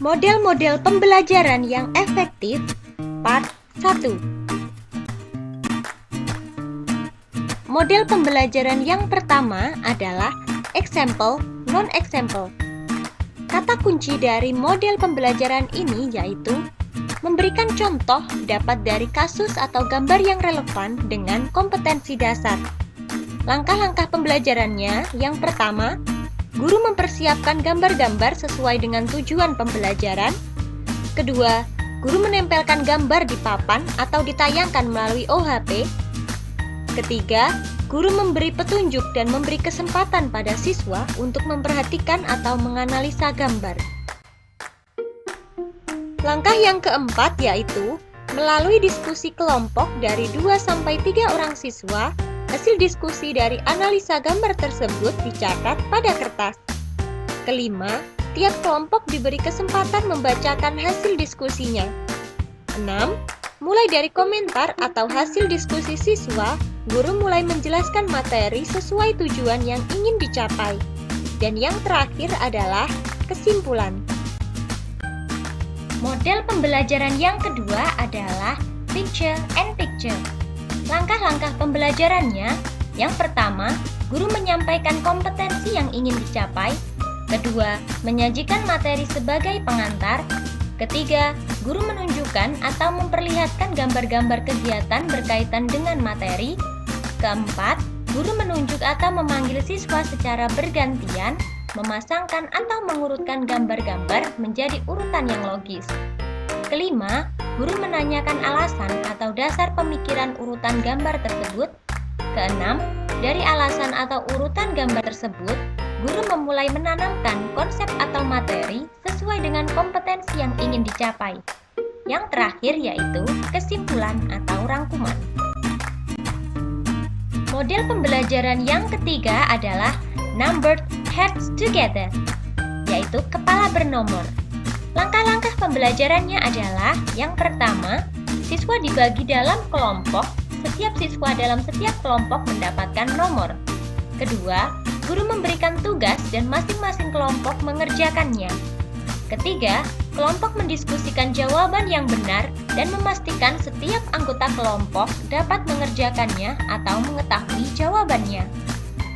Model-model pembelajaran yang efektif, Part 1. Model pembelajaran yang pertama adalah example, non-example. Kata kunci dari model pembelajaran ini yaitu memberikan contoh dapat dari kasus atau gambar yang relevan dengan kompetensi dasar. Langkah-langkah pembelajarannya yang pertama, guru mempersiapkan gambar-gambar sesuai dengan tujuan pembelajaran. Kedua, guru menempelkan gambar di papan atau ditayangkan melalui OHP. Ketiga, guru memberi petunjuk dan memberi kesempatan pada siswa untuk memperhatikan atau menganalisa gambar. Langkah yang keempat yaitu melalui diskusi kelompok dari 2-3 orang siswa. Hasil diskusi dari analisa gambar tersebut dicatat pada kertas. Kelima, tiap kelompok diberi kesempatan membacakan hasil diskusinya. 6. Mulai dari komentar atau hasil diskusi siswa, guru mulai menjelaskan materi sesuai tujuan yang ingin dicapai. Dan yang terakhir adalah kesimpulan. Model pembelajaran yang kedua adalah picture and picture. Langkah-langkah pembelajarannya, yang pertama, guru menyampaikan kompetensi yang ingin dicapai. Kedua, menyajikan materi sebagai pengantar. Ketiga, guru menunjukkan atau memperlihatkan gambar-gambar kegiatan berkaitan dengan materi. Keempat, guru menunjuk atau memanggil siswa secara bergantian, memasangkan atau mengurutkan gambar-gambar menjadi urutan yang logis. Kelima, guru menanyakan alasan atau dasar pemikiran urutan gambar tersebut. Keenam, dari alasan atau urutan gambar tersebut, guru memulai menanamkan konsep atau materi sesuai dengan kompetensi yang ingin dicapai. Yang terakhir yaitu kesimpulan atau rangkuman. Model pembelajaran yang ketiga adalah numbered heads together, yaitu kepala bernomor. Langkah-langkah pembelajarannya adalah yang pertama, siswa dibagi dalam kelompok, setiap siswa dalam setiap kelompok mendapatkan nomor. Kedua, guru memberikan tugas dan masing-masing kelompok mengerjakannya. Ketiga, kelompok mendiskusikan jawaban yang benar dan memastikan setiap anggota kelompok dapat mengerjakannya atau mengetahui jawabannya.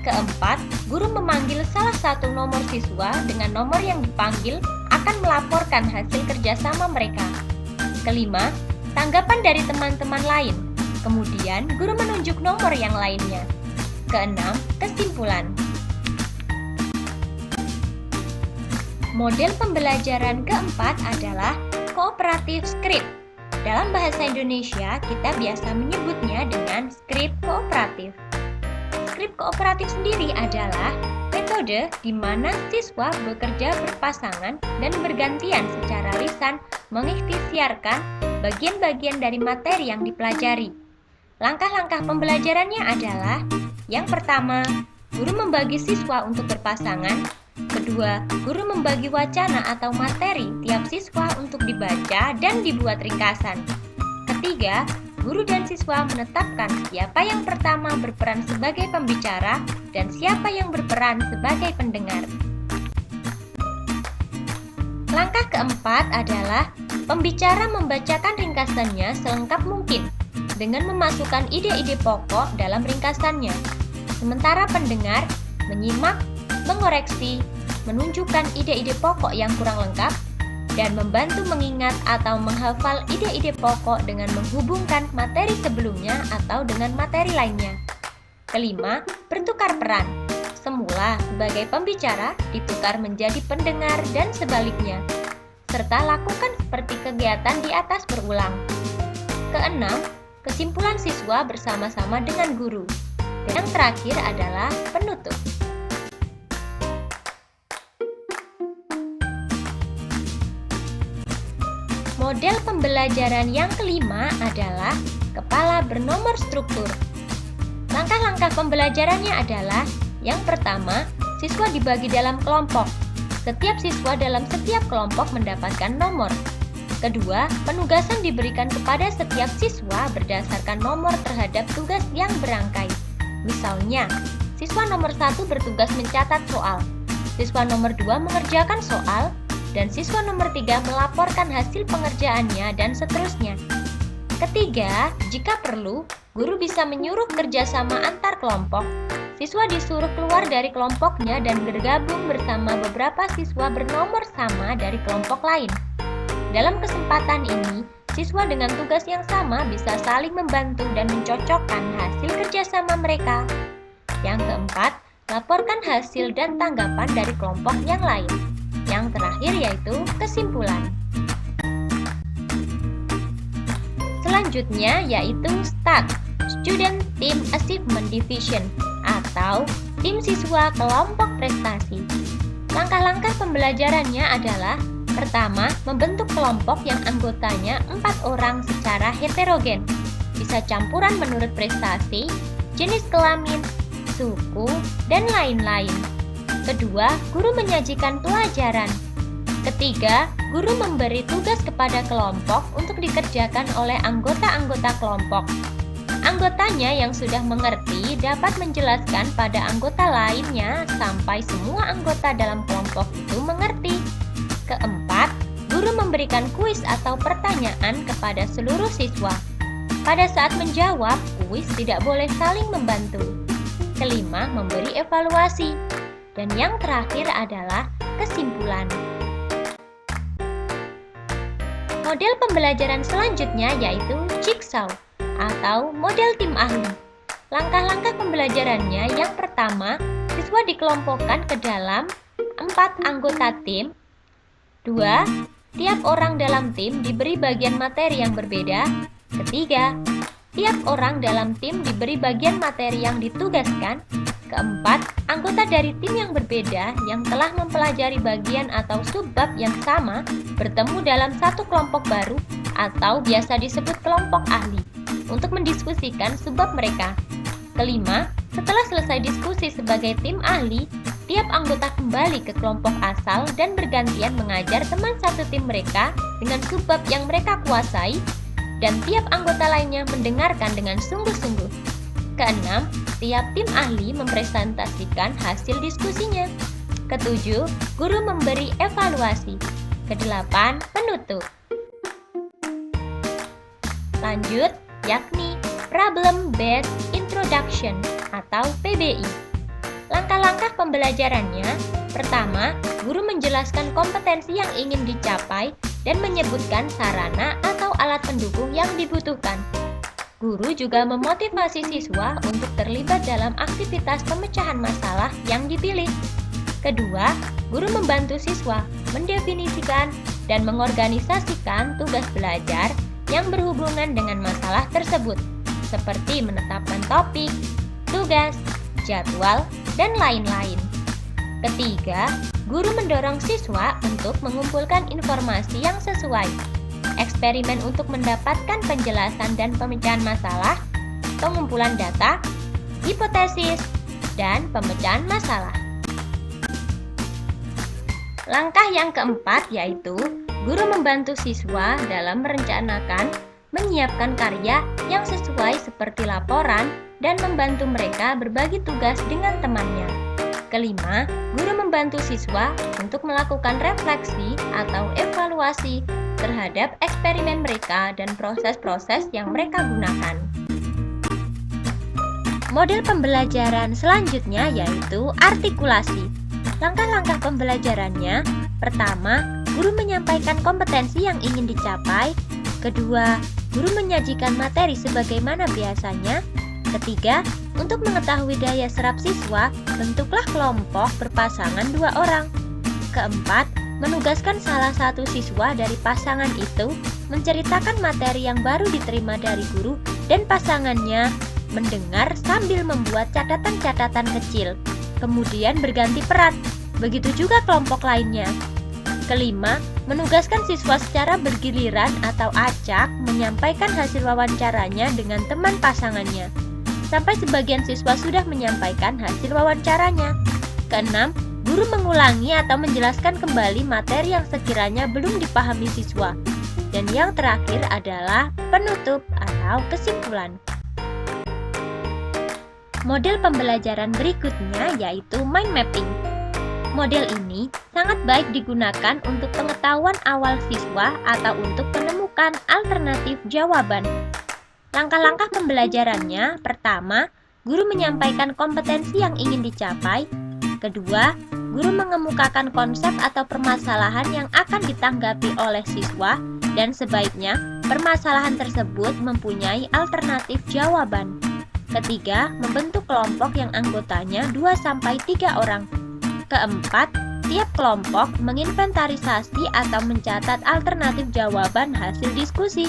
Keempat, guru memanggil salah satu nomor siswa dengan nomor yang dipanggil akan melaporkan hasil kerjasama mereka. Kelima, tanggapan dari teman-teman lain. Kemudian, guru menunjuk nomor yang lainnya. Keenam, kesimpulan. Model pembelajaran keempat adalah kooperatif script. Dalam bahasa Indonesia, kita biasa menyebutnya dengan skrip kooperatif. Skrip kooperatif sendiri adalah metode di mana siswa bekerja berpasangan dan bergantian secara lisan mengikhtiarkan bagian-bagian dari materi yang dipelajari. Langkah-langkah pembelajarannya adalah yang pertama, guru membagi siswa untuk berpasangan. Kedua, guru membagi wacana atau materi tiap siswa untuk dibaca dan dibuat ringkasan. Ketiga, guru dan siswa menetapkan siapa yang pertama berperan sebagai pembicara dan siapa yang berperan sebagai pendengar. Langkah keempat adalah pembicara membacakan ringkasannya selengkap mungkin dengan memasukkan ide-ide pokok dalam ringkasannya. Sementara pendengar menyimak, mengoreksi, menunjukkan ide-ide pokok yang kurang lengkap, dan membantu mengingat atau menghafal ide-ide pokok dengan menghubungkan materi sebelumnya atau dengan materi lainnya. Kelima, bertukar peran. Semula sebagai pembicara ditukar menjadi pendengar dan sebaliknya, serta lakukan seperti kegiatan di atas berulang. Keenam, kesimpulan siswa bersama-sama dengan guru. Dan yang terakhir adalah penutup. Model pembelajaran yang kelima adalah kepala bernomor struktur. Langkah-langkah pembelajarannya adalah yang pertama, siswa dibagi dalam kelompok. Setiap siswa dalam setiap kelompok mendapatkan nomor. Kedua, penugasan diberikan kepada setiap siswa berdasarkan nomor terhadap tugas yang berangkai. Misalnya, siswa nomor 1 bertugas mencatat soal, siswa nomor 2 mengerjakan soal, dan siswa nomor 3 melaporkan hasil pengerjaannya dan seterusnya. Ketiga, jika perlu, guru bisa menyuruh kerjasama antar kelompok. Siswa disuruh keluar dari kelompoknya dan bergabung bersama beberapa siswa bernomor sama dari kelompok lain. Dalam kesempatan ini, siswa dengan tugas yang sama bisa saling membantu dan mencocokkan hasil kerjasama mereka. Yang keempat, laporkan hasil dan tanggapan dari kelompok yang lain. Yang terakhir yaitu kesimpulan. Selanjutnya yaitu STAD, Student Team Achievement Division, atau tim siswa kelompok prestasi. Langkah-langkah pembelajarannya adalah: pertama, membentuk kelompok yang anggotanya 4 orang secara heterogen, bisa campuran menurut prestasi, jenis kelamin, suku, dan lain-lain. Kedua, guru menyajikan pelajaran. Ketiga, guru memberi tugas kepada kelompok untuk dikerjakan oleh anggota-anggota kelompok. Anggotanya yang sudah mengerti dapat menjelaskan pada anggota lainnya sampai semua anggota dalam kelompok itu mengerti. Keempat, guru memberikan kuis atau pertanyaan kepada seluruh siswa. Pada saat menjawab, kuis tidak boleh saling membantu. Kelima, memberi evaluasi. Dan yang terakhir adalah kesimpulan. Model pembelajaran selanjutnya yaitu Jigsaw atau model tim ahli. Langkah-langkah pembelajarannya yang pertama, siswa dikelompokkan ke dalam 4 anggota tim. 2. Tiap orang dalam tim diberi bagian materi yang berbeda. Ketiga, tiap orang dalam tim diberi bagian materi yang ditugaskan. Keempat, anggota dari tim yang berbeda yang telah mempelajari bagian atau subbab yang sama bertemu dalam satu kelompok baru atau biasa disebut kelompok ahli untuk mendiskusikan subbab mereka. Kelima, setelah selesai diskusi sebagai tim ahli, tiap anggota kembali ke kelompok asal dan bergantian mengajar teman satu tim mereka dengan subbab yang mereka kuasai, dan tiap anggota lainnya mendengarkan dengan sungguh-sungguh. Keenam, tiap tim ahli mempresentasikan hasil diskusinya. Ketujuh, guru memberi evaluasi. Kedelapan, penutup. Lanjut, yakni Problem Based Introduction atau PBI. Langkah-langkah pembelajarannya: pertama, guru menjelaskan kompetensi yang ingin dicapai dan menyebutkan sarana atau alat pendukung yang dibutuhkan. Guru juga memotivasi siswa untuk terlibat dalam aktivitas pemecahan masalah yang dipilih. Kedua, guru membantu siswa mendefinisikan dan mengorganisasikan tugas belajar yang berhubungan dengan masalah tersebut, seperti menetapkan topik, tugas, jadwal, dan lain-lain. Ketiga, guru mendorong siswa untuk mengumpulkan informasi yang sesuai, eksperimen untuk mendapatkan penjelasan dan pemecahan masalah, pengumpulan data, hipotesis, dan pemecahan masalah. Langkah yang keempat yaitu guru membantu siswa dalam merencanakan, menyiapkan karya yang sesuai seperti laporan, dan membantu mereka berbagi tugas dengan temannya. Kelima, guru membantu siswa untuk melakukan refleksi atau evaluasi terhadap eksperimen mereka dan proses-proses yang mereka gunakan. Model pembelajaran selanjutnya yaitu artikulasi. Langkah-langkah pembelajarannya: pertama, guru menyampaikan kompetensi yang ingin dicapai. Kedua, guru menyajikan materi sebagaimana biasanya. Ketiga, untuk mengetahui daya serap siswa, bentuklah kelompok berpasangan 2 orang. Keempat, menugaskan salah satu siswa dari pasangan itu menceritakan materi yang baru diterima dari guru dan pasangannya mendengar sambil membuat catatan-catatan kecil, kemudian berganti peran. Begitu juga kelompok lainnya. Kelima, menugaskan siswa secara bergiliran atau acak menyampaikan hasil wawancaranya dengan teman pasangannya, sampai sebagian siswa sudah menyampaikan hasil wawancaranya. Keenam, guru mengulangi atau menjelaskan kembali materi yang sekiranya belum dipahami siswa. Dan yang terakhir adalah penutup atau kesimpulan. Model pembelajaran berikutnya yaitu mind mapping. Model ini sangat baik digunakan untuk pengetahuan awal siswa atau untuk menemukan alternatif jawaban. Langkah-langkah pembelajarannya, pertama, guru menyampaikan kompetensi yang ingin dicapai. Kedua, guru mengemukakan konsep atau permasalahan yang akan ditanggapi oleh siswa dan sebaiknya permasalahan tersebut mempunyai alternatif jawaban. Ketiga, membentuk kelompok yang anggotanya 2-3 orang. Keempat, tiap kelompok menginventarisasi atau mencatat alternatif jawaban hasil diskusi.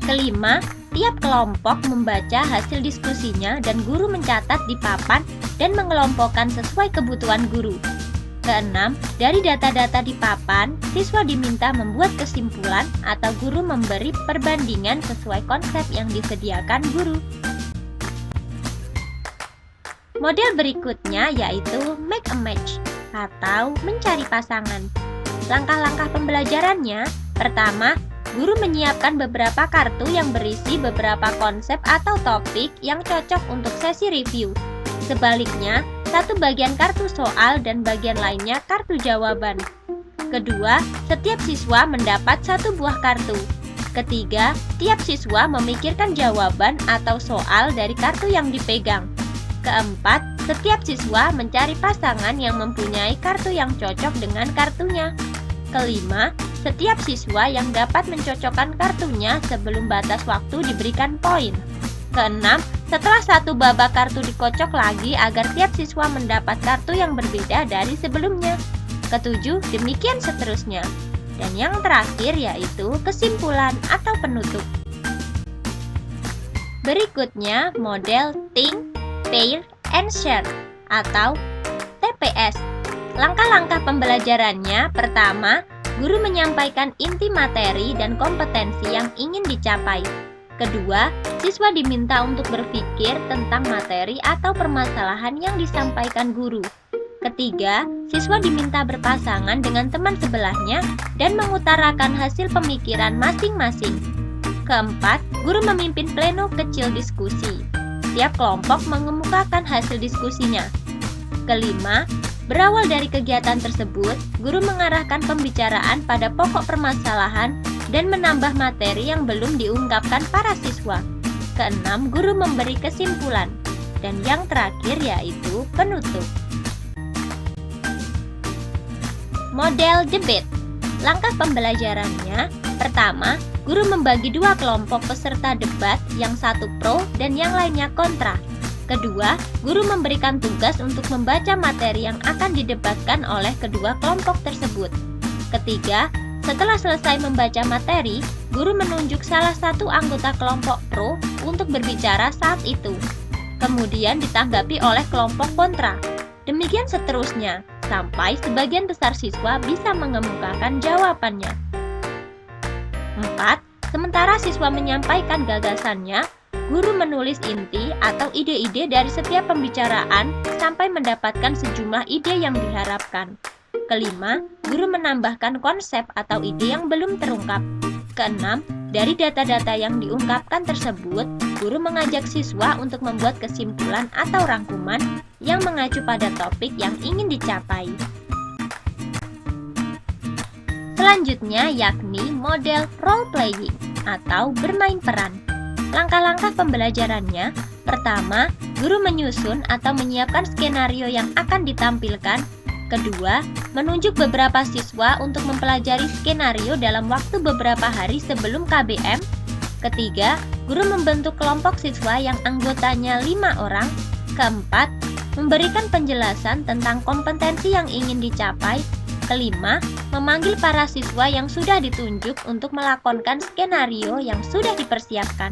Kelima, tiap kelompok membaca hasil diskusinya dan guru mencatat di papan dan mengelompokkan sesuai kebutuhan guru. Keenam, dari data-data di papan, siswa diminta membuat kesimpulan atau guru memberi perbandingan sesuai konsep yang disediakan guru. Model berikutnya yaitu make a match atau mencari pasangan. Langkah-langkah pembelajarannya, pertama, guru menyiapkan beberapa kartu yang berisi beberapa konsep atau topik yang cocok untuk sesi review. Sebaliknya, satu bagian kartu soal dan bagian lainnya kartu jawaban. Kedua, setiap siswa mendapat satu buah kartu. Ketiga, tiap siswa memikirkan jawaban atau soal dari kartu yang dipegang. Keempat, setiap siswa mencari pasangan yang mempunyai kartu yang cocok dengan kartunya. Kelima, setiap siswa yang dapat mencocokkan kartunya sebelum batas waktu diberikan poin. Keenam, setelah satu babak kartu dikocok lagi agar tiap siswa mendapat kartu yang berbeda dari sebelumnya. Ketujuh, demikian seterusnya. Dan yang terakhir yaitu kesimpulan atau penutup. Berikutnya model Think, Pair, and Share atau TPS. Langkah-langkah pembelajarannya, pertama, guru menyampaikan inti materi dan kompetensi yang ingin dicapai. Kedua, siswa diminta untuk berpikir tentang materi atau permasalahan yang disampaikan guru. Ketiga, siswa diminta berpasangan dengan teman sebelahnya dan mengutarakan hasil pemikiran masing-masing. Keempat, guru memimpin pleno kecil diskusi. Setiap kelompok mengemukakan hasil diskusinya. Kelima, berawal dari kegiatan tersebut, guru mengarahkan pembicaraan pada pokok permasalahan dan menambah materi yang belum diungkapkan para siswa. Keenam, guru memberi kesimpulan. Dan yang terakhir yaitu penutup. Model debate. Langkah pembelajarannya, pertama, guru membagi dua kelompok peserta debat, yang satu pro dan yang lainnya kontra. Kedua, guru memberikan tugas untuk membaca materi yang akan didebatkan oleh kedua kelompok tersebut. Ketiga, setelah selesai membaca materi, guru menunjuk salah satu anggota kelompok pro untuk berbicara saat itu. Kemudian ditanggapi oleh kelompok kontra. Demikian seterusnya, sampai sebagian besar siswa bisa mengemukakan jawabannya. 4. Sementara siswa menyampaikan gagasannya, guru menulis inti atau ide-ide dari setiap pembicaraan sampai mendapatkan sejumlah ide yang diharapkan. Kelima, guru menambahkan konsep atau ide yang belum terungkap. Keenam, dari data-data yang diungkapkan tersebut, guru mengajak siswa untuk membuat kesimpulan atau rangkuman yang mengacu pada topik yang ingin dicapai. Selanjutnya yakni model role playing atau bermain peran. Langkah-langkah pembelajarannya, pertama, guru menyusun atau menyiapkan skenario yang akan ditampilkan. Kedua, menunjuk beberapa siswa untuk mempelajari skenario dalam waktu beberapa hari sebelum KBM. Ketiga, guru membentuk kelompok siswa yang anggotanya 5 orang. Keempat, memberikan penjelasan tentang kompetensi yang ingin dicapai. Kelima, memanggil para siswa yang sudah ditunjuk untuk melakonkan skenario yang sudah dipersiapkan.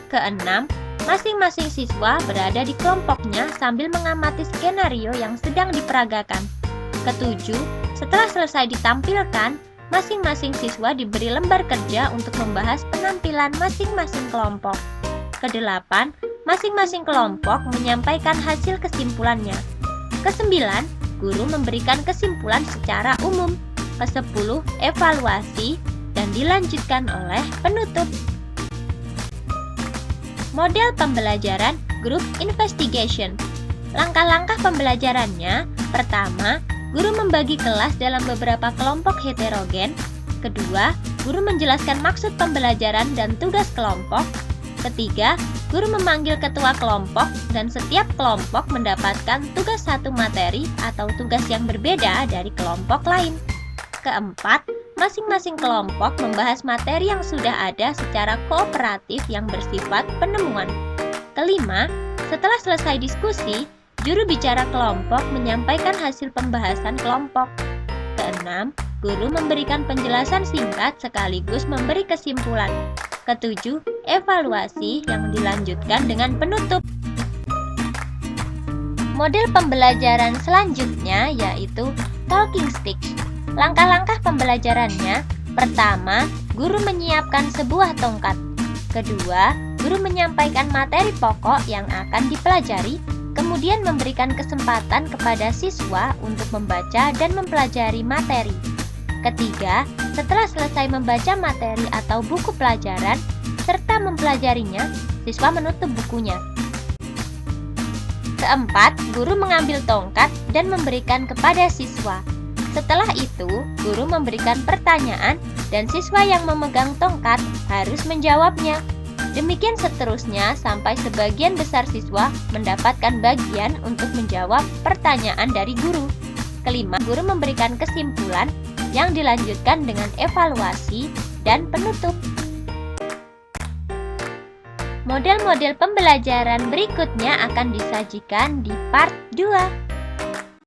Keenam, masing-masing siswa berada di kelompoknya sambil mengamati skenario yang sedang diperagakan. Ketujuh, setelah selesai ditampilkan, masing-masing siswa diberi lembar kerja untuk membahas penampilan masing-masing kelompok. Kedelapan, masing-masing kelompok menyampaikan hasil kesimpulannya. Kesembilan, guru memberikan kesimpulan secara umum. Kesepuluh, evaluasi, dan dilanjutkan oleh penutup. Model pembelajaran Group Investigation. Langkah-langkah pembelajarannya, pertama, guru membagi kelas dalam beberapa kelompok heterogen. Kedua, guru menjelaskan maksud pembelajaran dan tugas kelompok. Ketiga, guru memanggil ketua kelompok dan setiap kelompok mendapatkan tugas satu materi atau tugas yang berbeda dari kelompok lain. Keempat, masing-masing kelompok membahas materi yang sudah ada secara kooperatif yang bersifat penemuan. Kelima, setelah selesai diskusi, juru bicara kelompok menyampaikan hasil pembahasan kelompok. Keenam, guru memberikan penjelasan singkat sekaligus memberi kesimpulan. Ketujuh, evaluasi yang dilanjutkan dengan penutup. Model pembelajaran selanjutnya yaitu talking sticks. Langkah-langkah pembelajarannya, pertama, guru menyiapkan sebuah tongkat. Kedua, guru menyampaikan materi pokok yang akan dipelajari, kemudian memberikan kesempatan kepada siswa untuk membaca dan mempelajari materi. Ketiga, setelah selesai membaca materi atau buku pelajaran, serta mempelajarinya, siswa menutup bukunya. Keempat, guru mengambil tongkat dan memberikan kepada siswa. Setelah itu, guru memberikan pertanyaan dan siswa yang memegang tongkat harus menjawabnya. Demikian seterusnya sampai sebagian besar siswa mendapatkan bagian untuk menjawab pertanyaan dari guru. Kelima, guru memberikan kesimpulan yang dilanjutkan dengan evaluasi dan penutup. Model-model pembelajaran berikutnya akan disajikan di part 2.